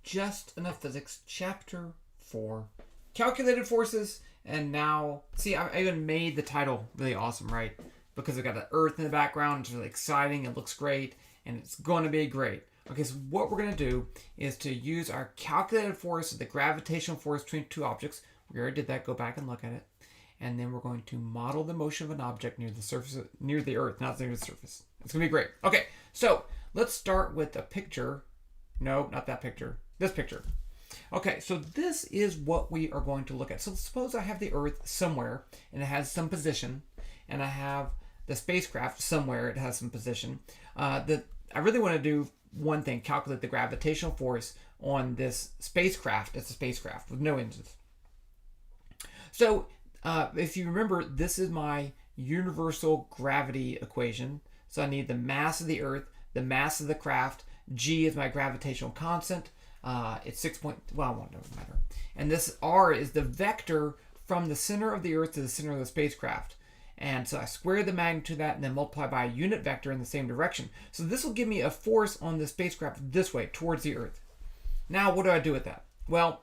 Just Enough Physics, Chapter 4. Calculated forces, and now, see, I even made the title really awesome, right? Because I've got the Earth in the background, it's really exciting, it looks great, and it's going to be great. Okay, so what we're going to do is to use our calculated force, the gravitational force between two objects. We already did that, go back and look at it. And then we're going to model the motion of an object near the surface, near the Earth, not near the surface. It's going to be great. Okay, so let's start with a picture. No, not that picture. This picture. Okay, so this is what we are going to look at. So suppose I have the Earth somewhere, and it has some position, and I have the spacecraft somewhere, it has some position. I really want to do one thing, calculate the gravitational force on this spacecraft. It's a spacecraft with no engines. So if you remember, this is my universal gravity equation. So I need the mass of the Earth, the mass of the craft, G is my gravitational constant. It's 6 point, well, it doesn't matter. And this R is the vector from the center of the Earth to the center of the spacecraft. And so I square the magnitude of that and then multiply by a unit vector in the same direction. So this will give me a force on the spacecraft this way, towards the Earth. Now, what do I do with that? Well,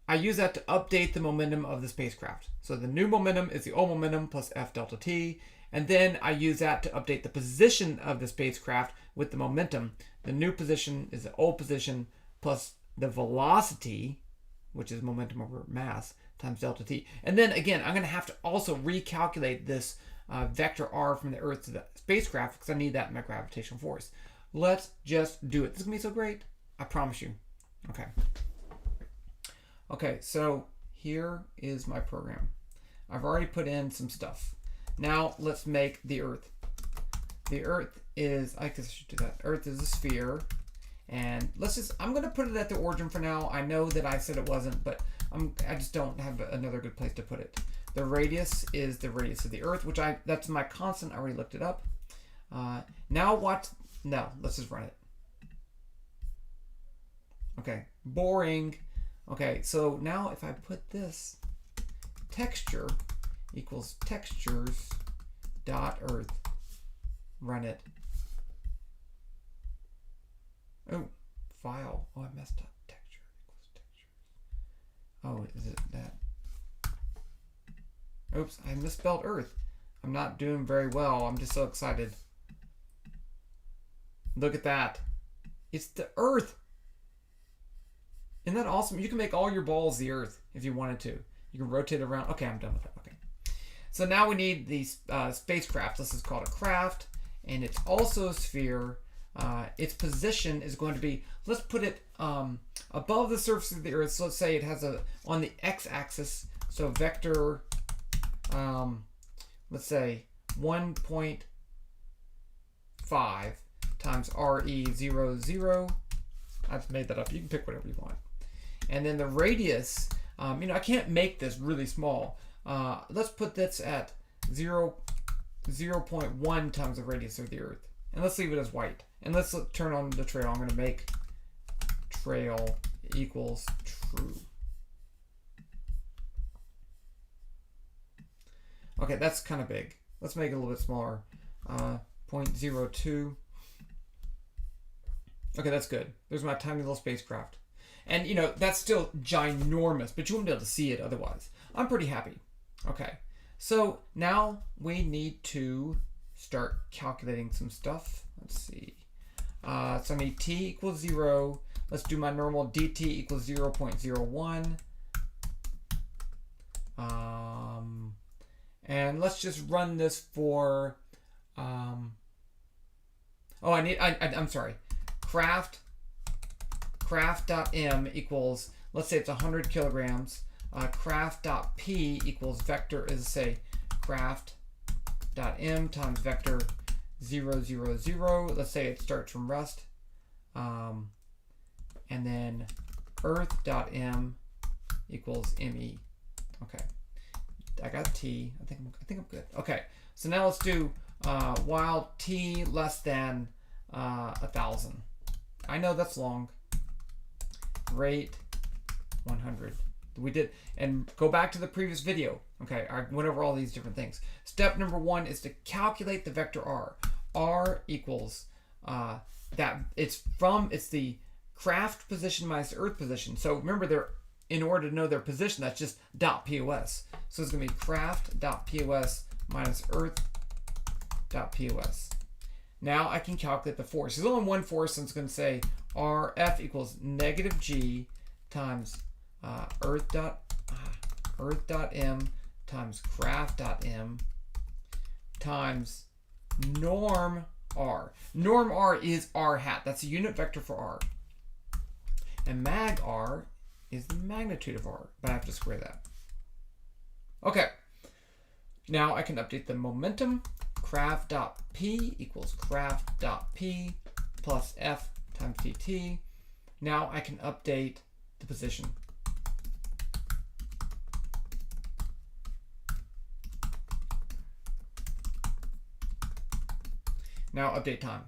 I use that to update the momentum of the spacecraft. So the new momentum is the old momentum plus F delta T. And then I use that to update the position of the spacecraft with the momentum. The new position is the old position plus the velocity, which is momentum over mass, times delta T. And then again, I'm going to have to also recalculate this vector R from the Earth to the spacecraft because I need that in my gravitational force. Let's just do it. This is going to be so great. I promise you. Okay. Okay, so here is my program. I've already put in some stuff. Now let's make the Earth. The Earth is, I guess I should do that. Earth is a sphere. And I'm going to put it at the origin for now. I know that I said it wasn't, but I just don't have another good place to put it. The radius is the radius of the Earth, that's my constant. I already looked it up. Now what? No, let's just run it. Okay, boring. Okay, so now if I put this, texture equals textures dot Earth, run it. Oh, file. Oh, I messed up. Texture equals textures. Oh, is it that? Oops, I misspelled Earth. I'm not doing very well. I'm just so excited. Look at that. It's the Earth. Isn't that awesome? You can make all your balls the Earth if you wanted to. You can rotate it around. Okay, I'm done with that. Okay. So now we need these spacecraft. This is called a craft, and it's also a sphere. Its position is going to be, let's put it above the surface of the Earth. So let's say it has on the x-axis, so vector, let's say 1.5 times RE00. I've made that up. You can pick whatever you want. And then the radius, I can't make this really small. Let's put this at 0.1 times the radius of the Earth. And let's leave it as white. And let's turn on the trail. I'm going to make trail equals true. Okay, that's kind of big. Let's make it a little bit smaller. 0.02. Okay, that's good. There's my tiny little spacecraft. And, that's still ginormous, but you won't be able to see it otherwise. I'm pretty happy. Okay, so now we need to start calculating some stuff. Let's see. So I need t equals 0. Let's do my normal dt equals 0.01. And let's just run this for, I'm sorry. Craft.m equals, let's say it's 100 kilograms. Craft.p equals vector is, say, craft.m times vector 0, 0, 0. Let's say it starts from rest. And then earth.m equals me. Okay. I got t. I think I'm good. Okay. So now let's do while t less than 1,000. I know that's long. Rate 100. We did, and go back to the previous video. Okay, I went over all these different things. Step number 1 is to calculate the vector r. R equals it's the craft position minus Earth position. So remember, in order to know their position, that's just .pos. So it's going to be craft.pos minus Earth.pos. Now I can calculate the force. There's only one force, so it's going to say RF equals negative G times Earth.m times craft.m times norm R. Norm R is R hat. That's a unit vector for R. And mag R is the magnitude of R, but I have to square that. Okay. Now I can update the momentum. Craft.p equals craft.p plus F times dt. Now I can update the position. Now update time.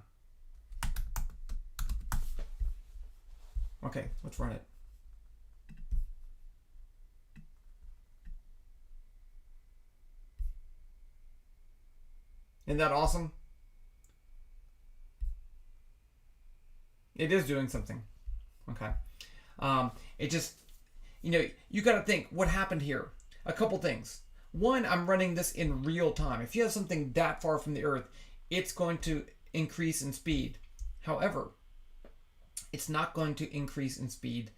Okay, let's run it. Isn't that awesome? It is doing something. Okay. It just, you got to think what happened here. A couple things. One, I'm running this in real time. If you have something that far from the Earth, it's going to increase in speed. However, it's not going to increase in speed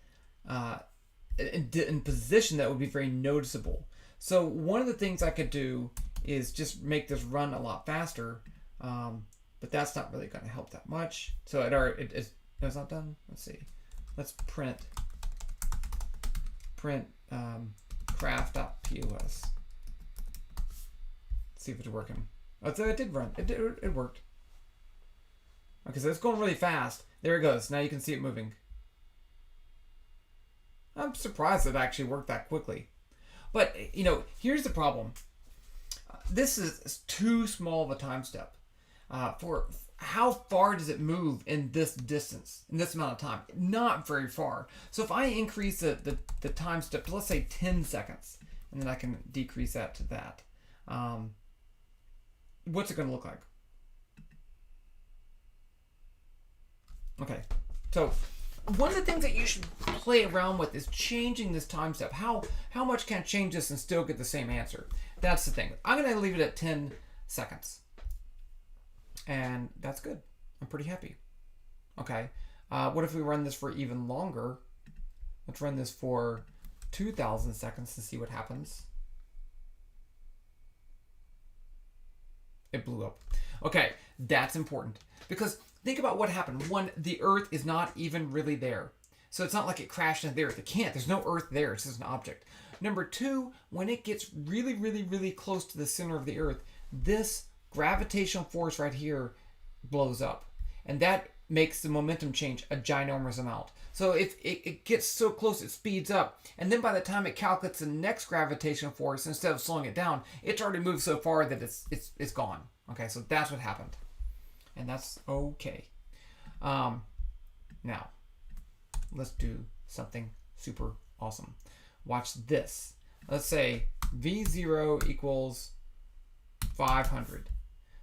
in position that would be very noticeable. So one of the things I could do is just make this run a lot faster, but that's not really going to help that much. So it's not done. Let's see. Let's print craft.pos. See if it's working. Oh, so it did run. It worked. Okay, so it's going really fast. There it goes. Now you can see it moving. I'm surprised it actually worked that quickly. But, here's the problem. This is too small of a time step. For how far does it move in this distance, in this amount of time? Not very far. So if I increase the time step to, let's say, 10 seconds, and then I can decrease that to that, what's it going to look like? Okay, so one of the things that you should play around with is changing this time step. How much can I change this and still get the same answer? That's the thing. I'm going to leave it at 10 seconds. And that's good. I'm pretty happy. Okay, what if we run this for even longer? Let's run this for 2,000 seconds to see what happens. It blew up. Okay, that's important. Because think about what happened. One, the Earth is not even really there. So it's not like it crashed into the Earth. It can't. There's no Earth there. It's just an object. Number two, when it gets really, really, really close to the center of the Earth, this gravitational force right here blows up. And that makes the momentum change a ginormous amount. So if it gets so close, it speeds up. And then by the time it calculates the next gravitational force, instead of slowing it down, it's already moved so far that it's gone. Okay, so that's what happened. And that's okay. Now, let's do something super awesome. Watch this. Let's say V0 equals 500.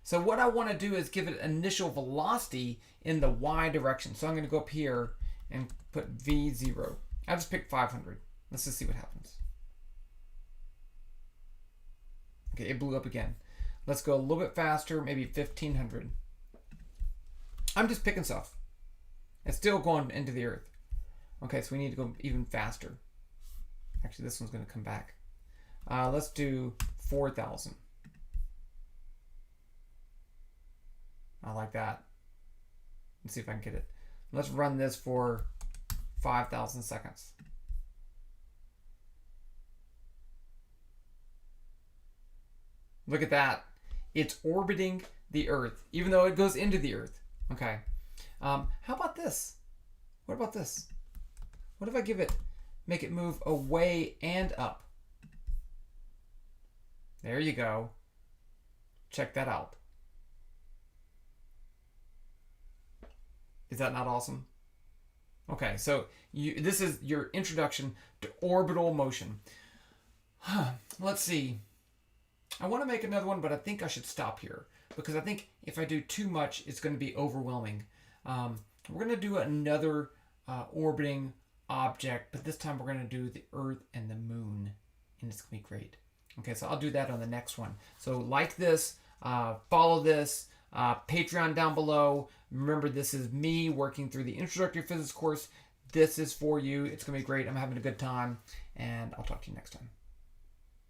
So what I want to do is give it initial velocity in the y direction. So I'm going to go up here and put V0. I'll just pick 500. Let's just see what happens. Okay, it blew up again. Let's go a little bit faster, maybe 1500. I'm just picking stuff. It's still going into the Earth. Okay, so we need to go even faster. Actually, this one's going to come back. Let's do 4,000. I like that. Let's see if I can get it. Let's run this for 5,000 seconds. Look at that. It's orbiting the Earth, even though it goes into the Earth. Okay. How about this? What about this? What if I make it move away and up? There you go. Check that out. Is that not awesome? Okay, so this is your introduction to orbital motion. Let's see. I want to make another one, but I think I should stop here because I think if I do too much, it's going to be overwhelming. We're going to do another orbiting object, but this time we're going to do the Earth and the Moon, and it's going to be great. Okay, so I'll do that on the next one. So like this, follow this, Patreon down below. Remember, this is me working through the introductory physics course. This is for you. It's going to be great. I'm having a good time, and I'll talk to you next time.